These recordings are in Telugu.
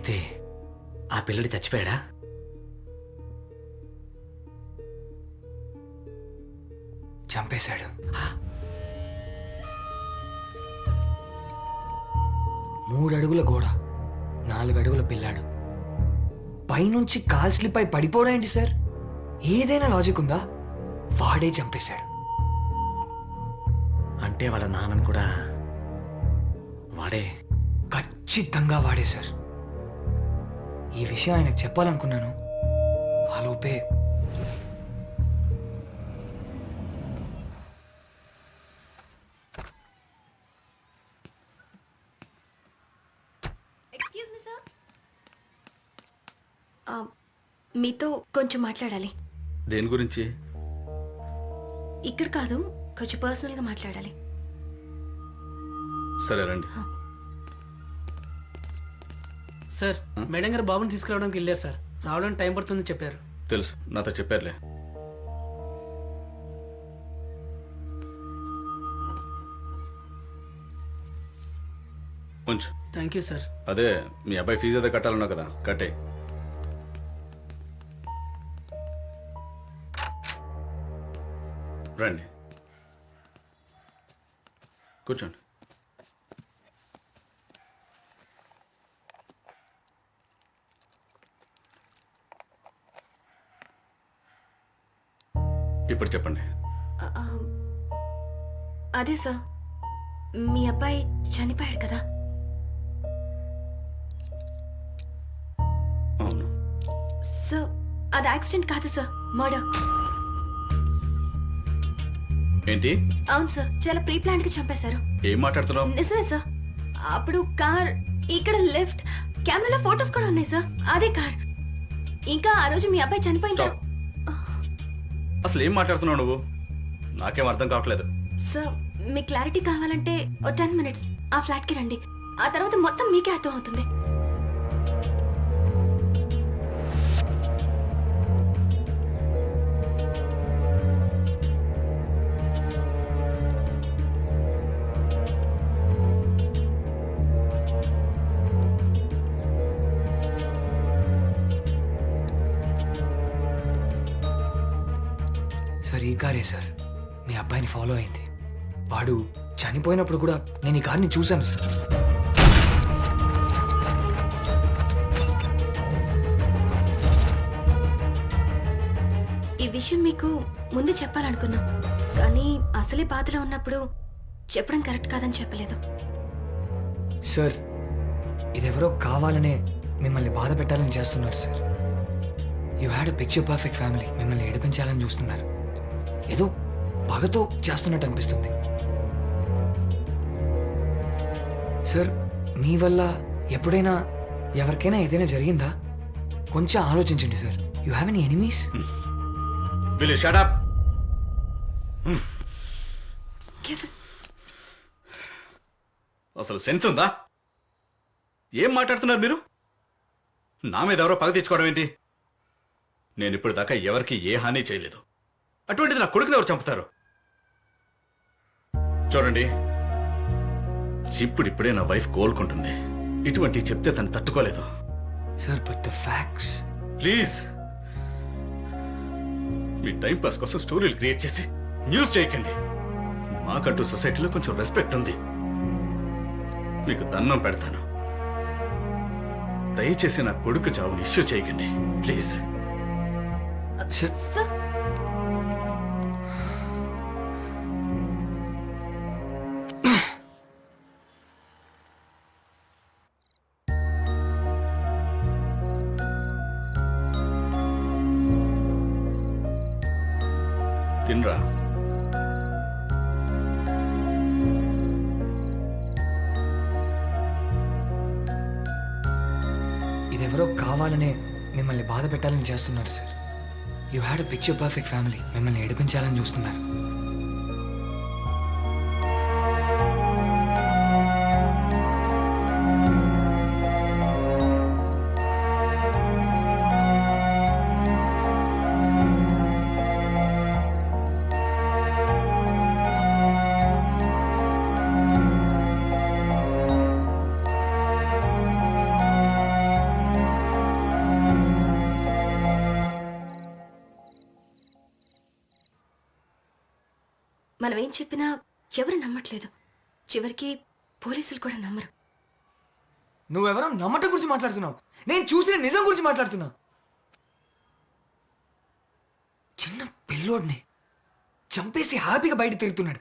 అయితే ఆ పిల్లడి చచ్చిపోయాడా? చంపేశాడు. 3 అడుగుల గోడ, 4 అడుగుల పిల్లాడు, పైనుంచి కాల్ స్లిప్ అయి పడిపోవడం ఏంటి సార్? ఏదైనా లాజిక్ ఉందా? వాడే చంపేశాడు అంటే వాళ్ళ నాన్నను కూడా వాడే? ఖచ్చితంగా వాడే సార్. ఈ విషయం ఆయనకు చెప్పాలనుకున్నాను, ఆలోపే ఎక్స్క్యూజ్ మీ సార్, మీతో కొంచెం మాట్లాడాలి. దేని గురించి? ఇక్కడ కాదు, కొంచెం పర్సనల్గా మాట్లాడాలి. సరే రండి. సార్, మేడం గారు బాబుని తీసుకురావడానికి వెళ్ళారు సార్. రావడానికి టైం పడుతుందని చెప్పారు. తెలుసు, నాతో చెప్పారులే. ఉంచు. Thank you sir. అదే మీ అబ్బాయి ఫీజు అదే కట్టాలన్నావు కదా, కట్టే. రండి, కూర్చోండి. ఇప్పుడు చెప్పండి. అదే సార్, మీ అబ్బాయి చనిపోయాడు కదా. అవును. సార్, అది యాక్సిడెంట్ కాదు సార్, మర్డర్. ఏంటి? అవును సార్, చాలా ప్రీ ప్లాన్ గా చంపేశారు. ఏం మాట్లాడుతున్నావు? నిజమే సార్. అప్పుడు కార్ ఇక్కడ లెఫ్ట్, కెమెరాలో ఫోటోస్ కూడా ఉన్నాయి సార్. అదే కార్. ఇంకా ఆ రోజు మీ అబ్బాయి చనిపోయిన Stop. అసలు ఏం మాట్లాడుతున్నావు నువ్వు? నాకేం అర్థం కావట్లేదు. సార్, మీ క్లారిటీ కావాలంటే ఓ 10 minutes ఆ ఫ్లాట్ కి రండి. ఆ తర్వాత మొత్తం మీకే అర్థం అవుతుంది. సార్, ఈ కారే సార్ మీ అబ్బాయిని ఫాలో అయింది. వాడు చనిపోయినప్పుడు కూడా నేను ఈ కార్ని చూశాను సార్. ఈ విషయం మీకు ముందు చెప్పాలనుకున్నాం, కానీ అసలే బాధలో ఉన్నప్పుడు చెప్పడం కరెక్ట్ కాదని చెప్పలేదు. సార్, ఇదెవరో కావాలనే మిమ్మల్ని బాధ పెట్టాలని చేస్తున్నారు sir. You had a picture perfect family. మిమ్మల్ని ఏడిపించాలని చూస్తున్నారు. ఏదో పగతో చేస్తున్నట్టు అనిపిస్తుంది సార్. మీ వల్ల ఎప్పుడైనా ఎవరికైనా ఏదైనా జరిగిందా? కొంచెం ఆలోచించండి sir. You have any enemies? Will you shut up? అసలు సెన్స్ ఉందా? ఏం మాట్లాడుతున్నారు మీరు? నా మీద ఎవరో పగ తెచ్చుకోవడం ఏంటి? నేను ఇప్పుడు దాకా ఎవరికి ఏ హాని చేయలేదు. అటువంటిది నా కొడుకుని ఎవరు చంపుతారు? చూడండి, ఇప్పుడిప్పుడే నా వైఫ్ కోలుకుంటుంది. ఇటువంటి చెప్తే తను తట్టుకోలేదు. Sir, but the facts. Please, మీ టైం పాస్ కోసం స్టోరీలు క్రియేట్ చేసి న్యూస్ చేయకండి. మాకంటూ సొసైటీలో కొంచెం రెస్పెక్ట్ ఉంది. మీకు దండం పెడతాను, దయచేసి నా కొడుకు చావుని ఇష్యూ చేయకండి ప్లీజ్. సార్, తినరా. ఇదెవరో కావాలనే మిమ్మల్ని బాధ పెట్టాలని చేస్తున్నారు sir. You had a picture perfect family. మిమ్మల్ని ఏడిపించాలని చూస్తున్నారు. మనం ఏం చెప్పినా ఎవరు నమ్మట్లేదు. చివరికి పోలీసులు కూడా నమ్మరు. నువ్వెవరో నమ్మటం గురించి మాట్లాడుతున్నావు, నేను చూసిన నిజం గురించి మాట్లాడుతున్నా. చిన్న పిల్లోడిని చంపేసి హ్యాపీగా బయట తిరుగుతున్నాడు.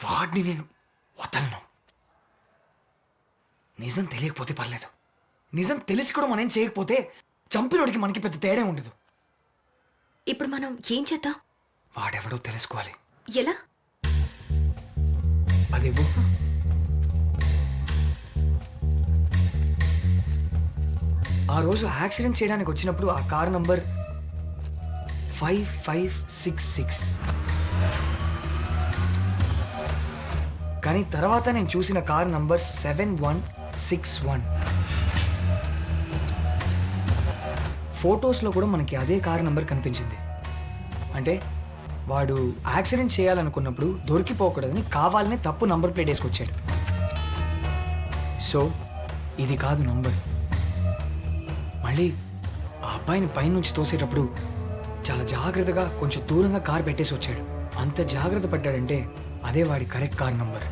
వాడిని నేను వదలను. నిజం తెలియకపోతే పర్లేదు, నిజం తెలిసి కూడా మనం చేయకపోతే చంపినోడికి మనకి పెద్ద తేడా ఉండదు. ఇప్పుడు మనం ఏం చేద్దాం? వాడెవడో తెలుసుకోవాలి. ఎలా? అది ఆ రోజు యాక్సిడెంట్ చేయడానికి వచ్చినప్పుడు ఆ కార్ నంబర్ 5566, కానీ తర్వాత నేను చూసిన కార్ నంబర్ 7161. ఫొటోస్లో కూడా మనకి అదే కార్ నంబర్ కనిపించింది. అంటే వాడు యాక్సిడెంట్ చేయాలనుకున్నప్పుడు దొరికిపోకూడదని కావాలనే తప్పు నంబర్ ప్లేట్ వేసుకొచ్చాడు. సో ఇది కాదు నంబర్. మళ్ళీ ఆ అబ్బాయిని పైనుంచి తోసేటప్పుడు చాలా జాగ్రత్తగా కొంచెం దూరంగా కార్ పెట్టేసి వచ్చాడు. అంత జాగ్రత్త పడ్డాడంటే అదే వాడి కరెక్ట్ కార్ నంబర్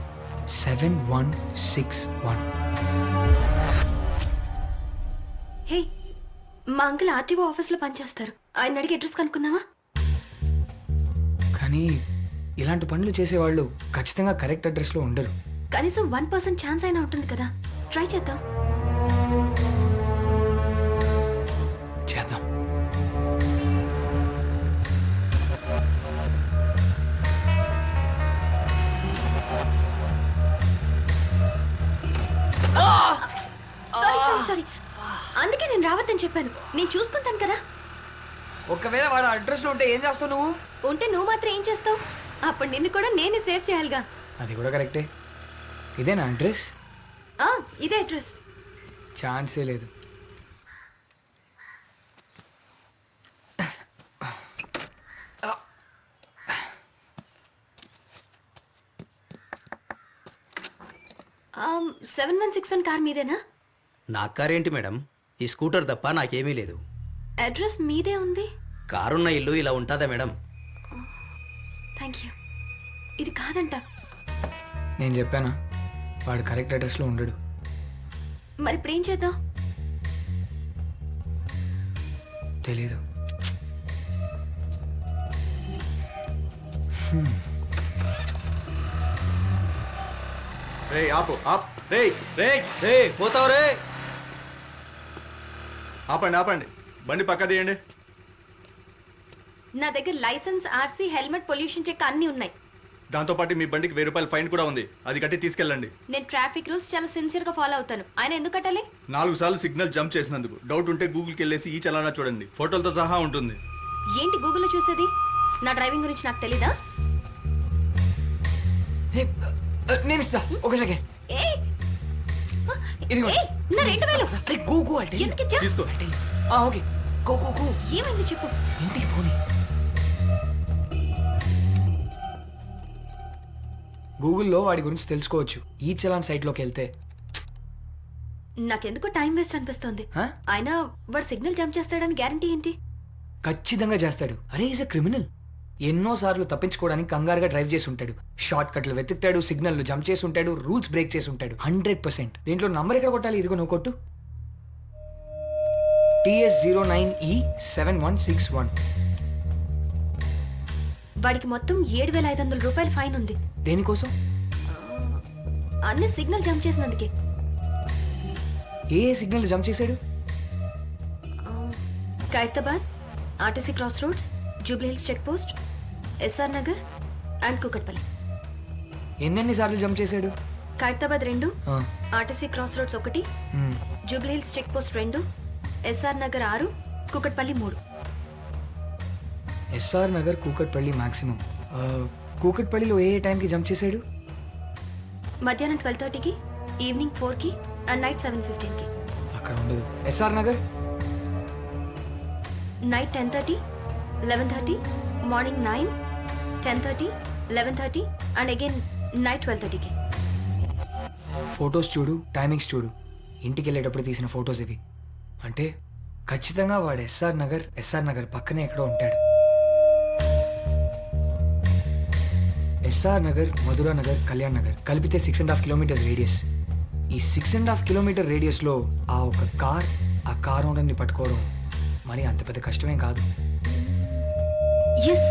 7161. హే, మా అంకుల్ ఆర్టీఓ ఆఫీస్లో పనిచేస్తారు. ఆయన అడిగి అడ్రస్ కనుక్కున్నావా? కానీ ఇలాంటి పనులు చేసేవాళ్ళు ఖచ్చితంగా కరెక్ట్ అడ్రస్లో ఉండరు. కనీసం 1% ఛాన్స్ అయినా ఉంటుంది కదా. ట్రై చేద్దాం. చేద్దాం. సారీ, అందుకే నేను రావద్దని చెప్పాను. నేను చూసుకుంటాను కదా. ఒకవేళ వాడు అడ్రస్లో ఉంటే ఏం చేస్తావు నువ్వు? ఉంటే నువ్వు మాత్రం ఏం చేస్తావు? అప్పుడు నిన్ను కూడా నేనే సేవ్ చేయాలిగా. అది కూడా కరెక్టే. ఇదేనా అడ్రస్? ఇదే అడ్రస్. ఛాన్సే లేదు. ఆ, 7161 కార్ మీదేనా? నా కార్ ఏంటి మేడం, ఈ స్కూటర్ తప్ప నాకేమీ లేదు. అడ్రస్ మీదే ఉంది. కారున్న ఇల్లు ఇలా ఉంటుందా మేడం? Thank you. ఇది కాదంట. నేను చెప్పానా వాడు కరెక్ట్ అడ్రస్లో ఉండడు. మరి ఇప్పుడు ఏం చేద్దాం? తెలీదు. రే ఆపు ఆప్ రే రే రే పోతావు రే. ఆపండి ఆపండి, బండి పక్క తీయండి. నా దగ్గర licence, RC, helmet, pollution check అన్నీ ఉన్నాయి. దాంతోపాటు మీ బండికి 1000 రూపాయల ఫైన్ కూడా ఉంది, అది కట్టి తీసుకెళ్ళండి. నేను ట్రాఫిక్ రూల్స్ చాలా సిన్సియర్ గా ఫాలో అవుతాను. ఆయన ఎందుకు కట్టాలి? 4 సార్లు సిగ్నల్ జంప్ చేసినందుకు. డౌట్ ఉంటే గూగుల్కి వెళ్ళేసి ఈ చలానా చూడండి, ఫోటోలతో సహా ఉంటుంది. ఏంటి గూగుల్లో చూసేది? నా డ్రైవింగ్ గురించి నాకు తెలీదా? హే, నేను ఇస్తా. ఒక సెకండ్. ఏయ్! ఇదిగోండి. ఏయ్, నా 2000. అరే గో గో అంటే ఎందుకు ఇచ్చా? తీసుకో. Okay, go go go. ఏమైంది చెప్పు. ఇంటికి పోనీ. గూగుల్లో వాడి గురించి తెలుసుకోవచ్చు ఈ చలాన్ సైట్లోకి వెళ్తే. నాకెందుకో టైం వేస్ట్ అనిపిస్తోంది. హ? అయినా వాడు సిగ్నల్ జంప్ చేస్తాడని గ్యారంటీ ఏంటి? ఖచ్చితంగా చేస్తాడు. అరే ఈజ్ అ క్రిమినల్. ఎన్నోసార్లు తప్పించుకోవడానికి కంగారుగా డ్రైవ్ చేసి ఉంటాడు, షార్ట్ కట్లు వెతుకుతాడు, సిగ్నల్లు జంప్ చేసి ఉంటాడు, రూల్స్ బ్రేక్ చేసి ఉంటాడు. 100%. దీంట్లో నంబర్ ఎక్కడ కొట్టాలి? ఇదిగో నువ్వు కొట్టు. TS09E7161. వాడికి మొత్తం 7500 రూపాయల ఫైన్ ఉంది. దేనికోసం? అన్ని సిగ్నల్ జంప్ చేసినందుకే. ఏ సిగ్నల్ జంప్ చేశాడు? Khairatabad, RTC cross roads, Jubilee Hills check post, SR Nagar and Kukatpally. ఎన్నెన్ని సార్లు జంప్ చేశాడు? ఖైరతాబాద్ 2, ఆ, ఆర్టీసీ క్రాస్ రోడ్స్ 1, మ్. Jubilee Hills check post 2, SR Nagar 6, Kukatpally 3. SR Nagar, Kukatpally maximum. కూకట్పల్లిలో ఏ టైంకి జంప్ చేశాడు? మధ్యాహ్నం 12:30కి, ఈవినింగ్ 4కి అండ్ నైట్ 7:15కి. అక్కడ ఉండదు. SR Nagar night 10:30, 11:30, morning 9, 10:30, 11:30 and again night 12:30కి. Photos చూడు, టైమింగ్స్ చూడు. ఇంటికి వెళ్ళేటప్పుడు తీసిన ఫొటోస్ ఇవి. అంటే ఖచ్చితంగా వాడు ఎస్ఆర్ నగర్ పక్కనే ఎక్కడో ఉంటాడు. ఎస్ఆర్ నగర్, మధురా నగర్, కళ్యాణ్ నగర్ కలిపితే 6.5 కిలోమీటర్స్ రేడియస్. ఈ 6.5 కిలోమీటర్ రేడియస్లో ఆ ఒక కార్, ఆ కార్ ఓనర్ని పట్టుకోవడం మరి అంత పెద్ద కష్టమేం కాదు. ఎస్